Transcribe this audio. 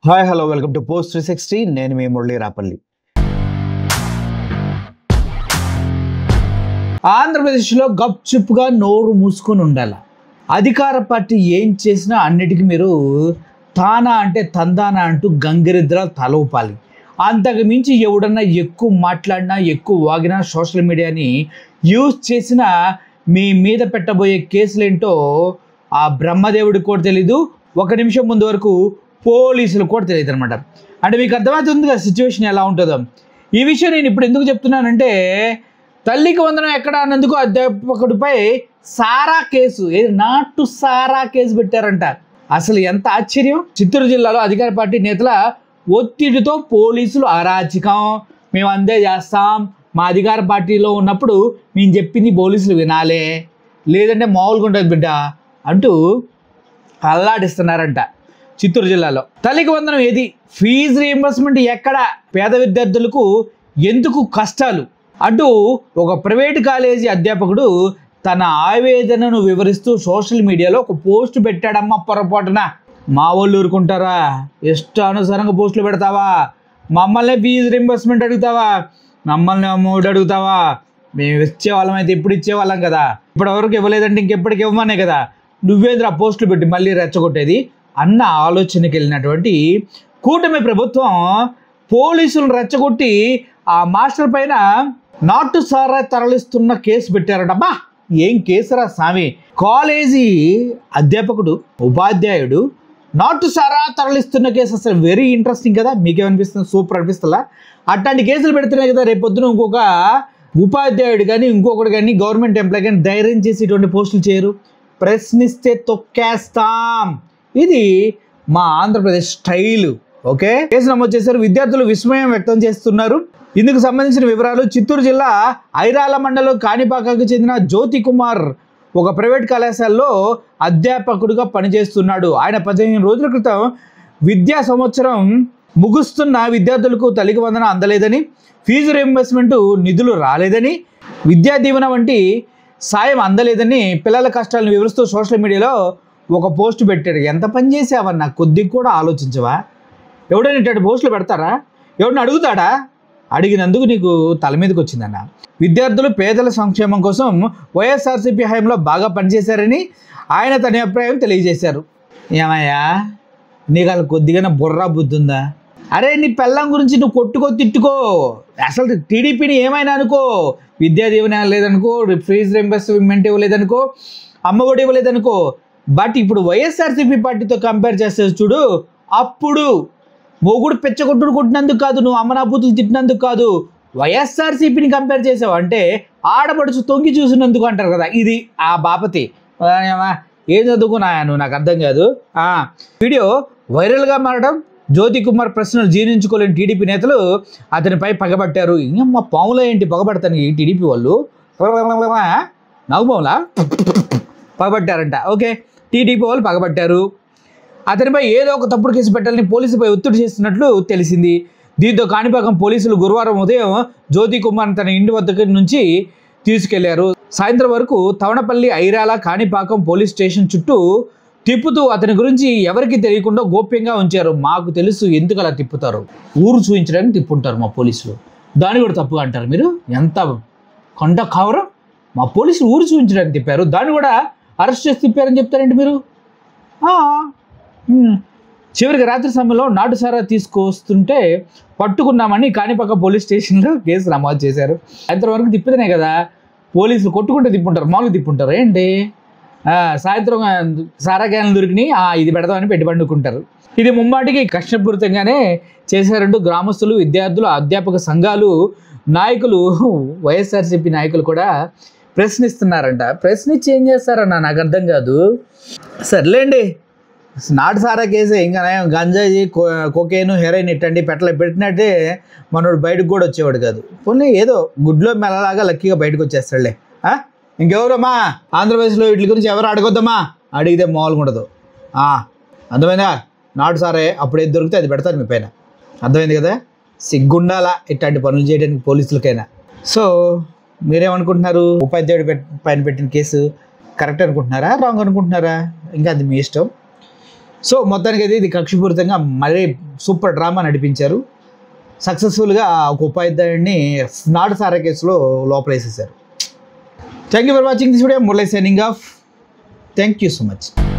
Hi hello welcome to post 360. నేను మీ మురళీ రాపల్లి. ఆంధ్రప్రదేశ్లో గప్చుప్గా నోరు మూసుకొని ఉండాలి. అధికార పార్టీ ఏం చేసినా అన్నిటికీ మీరు తానా అంటే తందానా అంటూ గంగిరెద్దులా తలూపాలి. అంతకు మించి ఎవడన్నా ఎక్కువ మాట్లాడినా ఎక్కువ వాగినా సోషల్ మీడియాని యూజ్ చేసినా మీ మీద పెట్టబోయే కేసులేంటో ఆ బ్రహ్మదేవుడికి కూడా తెలీదు, ఒక నిమిషం ముందు వరకు పోలీసులు కూడా తెలియదు అనమాట. అంటే మీకు అర్థమవుతుంది కదా సిచ్యువేషన్ ఎలా ఉంటుందో. ఈ విషయం నేను ఇప్పుడు ఎందుకు చెప్తున్నానంటే, తల్లికి వందనం ఎక్కడ అన్నందుకు అధ్యాపకుడిపై సారా కేసు, నాటు సారా కేసు పెట్టారంట. అసలు ఎంత ఆశ్చర్యం. చిత్తూరు జిల్లాలో అధికార పార్టీ నేతల ఒత్తిడితో పోలీసులు అరాచకం, మేము అందే చేస్తాం, మా అధికార పార్టీలో ఉన్నప్పుడు మేము చెప్పింది పోలీసులు వినాలే, లేదంటే మామూలుగా ఉంటుంది బిడ్డ అంటూ అల్లాడిస్తున్నారంట. చిత్తూరు జిల్లాలో తల్లికి వందనం ఏది, ఫీజు రీయింబర్స్మెంట్ ఎక్కడ, పేద విద్యార్థులకు ఎందుకు కష్టాలు అంటూ ఒక ప్రైవేట్ కాలేజీ అధ్యాపకుడు తన ఆవేదనను వివరిస్తూ సోషల్ మీడియాలో ఒక పోస్ట్ పెట్టాడమ్మ. పొరపాటున మా వాళ్ళు ఊరుకుంటారా? ఇష్టానుసారంగా పోస్టులు పెడతావా? మమ్మల్ని ఫీజు రీయింబర్స్మెంట్ అడుగుతావా? మమ్మల్ని అమౌంట్ అడుగుతావా? మేము ఇచ్చేవాళ్ళం అయితే ఇప్పుడు ఇచ్చేవాళ్ళం కదా, ఇప్పటివరకు ఇవ్వలేదంటే ఇంకెప్పటికి ఇవ్వమనే కదా, నువ్వేంద్ర పోస్టులు పెట్టి మళ్ళీ రెచ్చగొట్టేది అన్న ఆలోచనకి వెళ్ళినటువంటి కూటమి ప్రభుత్వం పోలీసులను రెచ్చగొట్టి ఆ మాస్టర్ పైన నాటు సారా తరలిస్తున్న కేసు పెట్టారట. అబ్బా ఏం కేసురా స్వామి! కాలేజీ అధ్యాపకుడు ఉపాధ్యాయుడు నాటు సారా తరలిస్తున్న కేసు. అసలు వెరీ ఇంట్రెస్టింగ్ కదా, మీకేమనిపిస్తుంది? సూపర్ అనిపిస్తుందా? అట్లాంటి కేసులు పెడుతున్నాయి కదా, రేపొద్దున ఇంకొక ఉపాధ్యాయుడు కానీ ఇంకొకటి కానీ గవర్నమెంట్ ఎంప్లాయ్ కానీ ధైర్యం చేసి ఇటువంటి పోస్టులు చేయరు. ప్రశ్నిస్తే తొక్కేస్తాం, ఇది మా ఆంధ్రప్రదేశ్ స్టైలు. ఓకే, కేసు నమోదు చేశారు. విద్యార్థులు విస్మయం వ్యక్తం చేస్తున్నారు. ఇందుకు సంబంధించిన వివరాలు: చిత్తూరు జిల్లా ఐరాల మండలం కాణిపాకకు చెందిన జ్యోతి కుమార్ ఒక ప్రైవేట్ కళాశాలలో అధ్యాపకుడిగా పనిచేస్తున్నాడు. ఆయన 15 రోజుల క్రితం విద్యా సంవత్సరం ముగుస్తున్న విద్యార్థులకు తల్లికి వందనం అందలేదని, ఫీజు రీయింబర్స్మెంట్ నిధులు రాలేదని, విద్యా దీవెన వంటి సాయం అందలేదని పిల్లల కష్టాలను వివరిస్తూ సోషల్ మీడియాలో ఒక పోస్ట్ పెట్టాడు. ఎంత పని చేసావన్నా, కొద్దిగా కూడా ఆలోచించవా? ఎవడైనా ఇట్లాంటి పోస్టులు పెడతారా? ఎవరిని అడుగుతాడా? అడిగినందుకు నీకు తల మీదకి వచ్చిందన్న. విద్యార్థులు పేదల సంక్షేమం కోసం వైఎస్ఆర్సీపీ హయాంలో బాగా పనిచేశారని ఆయన తన అభిప్రాయం తెలియజేశారు. ఏమయ్యా, నీకు అసలు కొద్దిగా బుర్రా బుద్ధి ఉందా? అరే నీ పెళ్ళం గురించి నువ్వు కొట్టుకో తిట్టుకో, అసలు టీడీపీని ఏమైనా అనుకో, విద్యా దీవెన లేదనుకో, ఫీజు రీయింబర్స్మెంట్ ఇవ్వలేదనుకో, అమ్మఒడి ఇవ్వలేదనుకో, బట్ ఇప్పుడు వైఎస్ఆర్సీపీ పార్టీతో కంపేర్ చేస్తే చూడు, అప్పుడు మొగుడు పెచ్చగొట్టుడు కొట్టినందుకు కాదు, నువ్వు అమ్మనాబూతులు తిట్టినందుకు కాదు, వైఎస్ఆర్సీపీని కంపేర్ చేసావు అంటే ఆడపడుచు తొంగి చూసినందుకు అంటారు కదా, ఇది ఆ బాపతి. ఏం చదువుకున్నా నువ్వు, నాకు అర్థం కాదు. వీడియో వైరల్గా మారడం, జ్యోతి కుమార్ ప్రశ్నలు జీర్ణించుకోలేని టీడీపీ నేతలు అతనిపై పగబట్టారు. మా పాములో ఏంటి పగబడతాను ఈ టీడీపీ వాళ్ళు, నవ్వులా పగబట్టారంట. ఓకే, టీడీపీ వాళ్ళు పగబట్టారు. అతనిపై ఏదో ఒక తప్పుడు కేసు పెట్టాలని పోలీసుపై ఒత్తిడి చేస్తున్నట్లు తెలిసింది. దీంతో కాణిపాకం పోలీసులు గురువారం ఉదయం జ్యోతి కుమార్ తన ఇంటి వద్దకు నుంచి తీసుకెళ్లారు. సాయంత్రం వరకు తవణపల్లి, ఐరాల, కాణిపాకం పోలీస్ స్టేషన్ చుట్టూ తిప్పుతూ అతని గురించి ఎవరికి తెలియకుండా గోప్యంగా ఉంచారు. మాకు తెలుసు ఎందుకు అలా తిప్పుతారు, ఊరు చూపించడానికి తిప్పుంటారు మా పోలీసులు, దాన్ని కూడా తప్పుగా అంటారు మీరు. ఎంత కొండ కవరం! మా పోలీసులు ఊరు చూపించడానికి తిప్పారు, దాన్ని కూడా అరెస్ట్ చేసి తిప్పారని చెప్తారండి మీరు. చివరికి రాత్రి సమయంలో నాటు సారా తీసుకొస్తుంటే పట్టుకున్నామని కాణిపాక పోలీస్ స్టేషన్లో కేసు నమోదు చేశారు. సాయంత్రం వరకు తిప్పితేనే కదా పోలీసులు కొట్టుకుంటే తిప్పుంటారు, మామూలుగా తిప్పుంటారు ఏంటి? సాయంత్రం సారా క్యాన్లు దొరికినాయి, ఇది పెడదామని పెట్టి పండుకుంటారు. ఇది ముమ్మాటికి కష్టపూరితంగానే చేశారంటూ గ్రామస్తులు, విద్యార్థులు, అధ్యాపక సంఘాలు, నాయకులు, వైఎస్ఆర్సీపీ నాయకులు కూడా ప్రశ్నిస్తున్నారంట. ప్రశ్నించి ఏం చేస్తారన్న నాకు అర్థం కాదు. సర్లేండి, నాటు సారా కేసే, ఇంకా గంజాయి, కొకేను, హెరోయిన్ ఇట్టండి పెట్టినట్టే మనోడు బయటకు కూడా వచ్చేవాడు కాదు. పోనీ ఏదో గుడ్లో మెల్లలాగా లక్కీగా బయటకు వచ్చేస్తాడులే. ఇంకెవరమ్మా ఆంధ్రప్రదేశ్లో వీటి గురించి ఎవరు అడగొద్దమ్మా, అడిగితే మామూలుగా ఉండదు. అర్థమైందా? నాటు సారే అప్పుడు ఏది దొరికితే అది పెడతారు మీ పైన, అర్థమైంది కదా? సిగ్గుండాలా ఇట్లాంటి పనులు చేయడానికి పోలీసులకైనా. సో మీరేమనుకుంటున్నారు? ఉపాధ్యాయుడు పైన పెట్టిన కేసు కరెక్ట్ అనుకుంటున్నారా, రాంగ్ అనుకుంటున్నారా? ఇంకా అది మీ ఇష్టం. సో మొత్తానికి అయితే ఇది కక్షపూరితంగా మరీ సూపర్ డ్రామా నడిపించారు. సక్సెస్ఫుల్గా ఒక ఉపాధ్యాయుడిని నాటుసారా కేసులో లోపలేసేశారు. Thank you for watching this video. Murali signing off. Thank you so much.